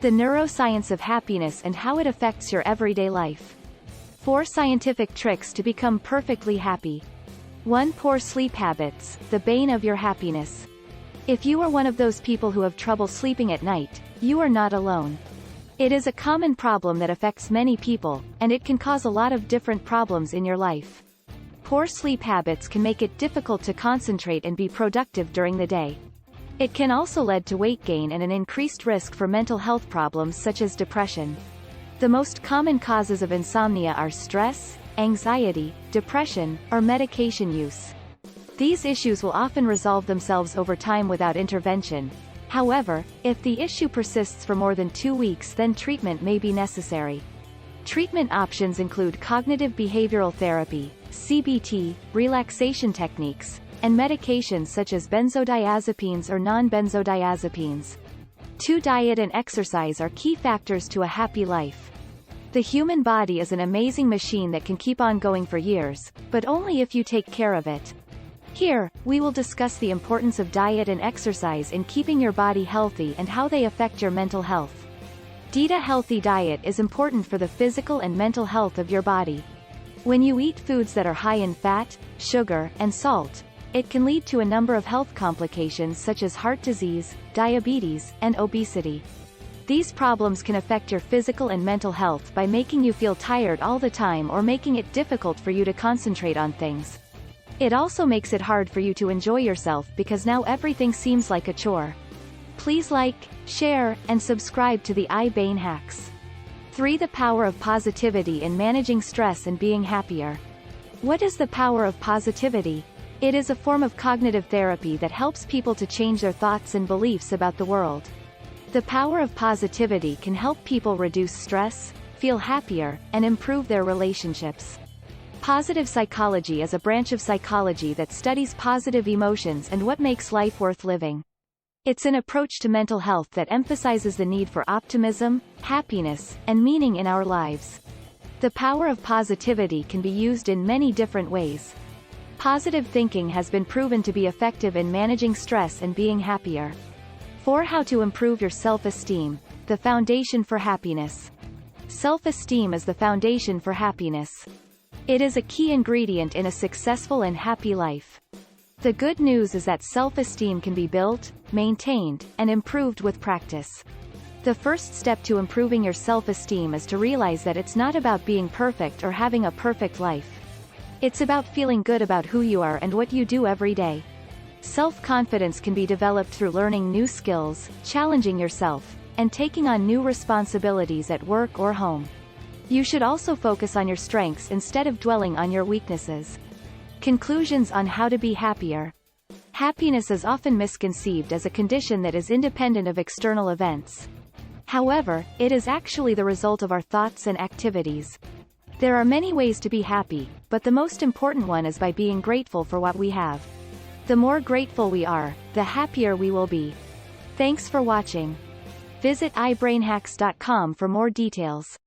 The neuroscience of happiness and how it affects your everyday life. 4 scientific tricks to become perfectly happy. 1. Poor sleep habits, the bane of your happiness. If you are one of those people who have trouble sleeping at night, you are not alone. It is a common problem that affects many people, and it can cause a lot of different problems in your life. Poor sleep habits can make it difficult to concentrate and be productive during the day. It can also lead to weight gain and an increased risk for mental health problems such as depression. The most common causes of insomnia are stress, anxiety, depression, or medication use. These issues will often resolve themselves over time without intervention. However, if the issue persists for more than 2 weeks, then treatment may be necessary. Treatment options include cognitive behavioral therapy, CBT, relaxation techniques, and medications such as benzodiazepines or non-benzodiazepines. 2. Diet and exercise are key factors to a happy life. The human body is an amazing machine that can keep on going for years, but only if you take care of it. Here, we will discuss the importance of diet and exercise in keeping your body healthy and how they affect your mental health. A healthy diet is important for the physical and mental health of your body. When you eat foods that are high in fat, sugar, and salt, it can lead to a number of health complications such as heart disease, diabetes, and obesity. These problems can affect your physical and mental health by making you feel tired all the time or making it difficult for you to concentrate on things. It also makes it hard for you to enjoy yourself because now everything seems like a chore. Please like, share, and subscribe to the HAPPY.iBrainHacks. 3. The power of positivity in managing stress and being happier. What is the power of positivity? It is a form of cognitive therapy that helps people to change their thoughts and beliefs about the world. The power of positivity can help people reduce stress, feel happier, and improve their relationships. Positive psychology is a branch of psychology that studies positive emotions and what makes life worth living. It's an approach to mental health that emphasizes the need for optimism, happiness, and meaning in our lives. The power of positivity can be used in many different ways. Positive thinking has been proven to be effective in managing stress and being happier. 4. How to improve your self-esteem, the foundation for happiness. Self-esteem is the foundation for happiness. It is a key ingredient in a successful and happy life. The good news is that self-esteem can be built, maintained, and improved with practice. The first step to improving your self-esteem is to realize that it's not about being perfect or having a perfect life. It's about feeling good about who you are and what you do every day. Self-confidence can be developed through learning new skills, challenging yourself, and taking on new responsibilities at work or home. You should also focus on your strengths instead of dwelling on your weaknesses. Conclusions on how to be happier. Happiness is often misconceived as a condition that is independent of external events. However, it is actually the result of our thoughts and activities. There are many ways to be happy, but the most important one is by being grateful for what we have. The more grateful we are, the happier we will be. Thanks for watching. Visit iBrainHacks.com for more details.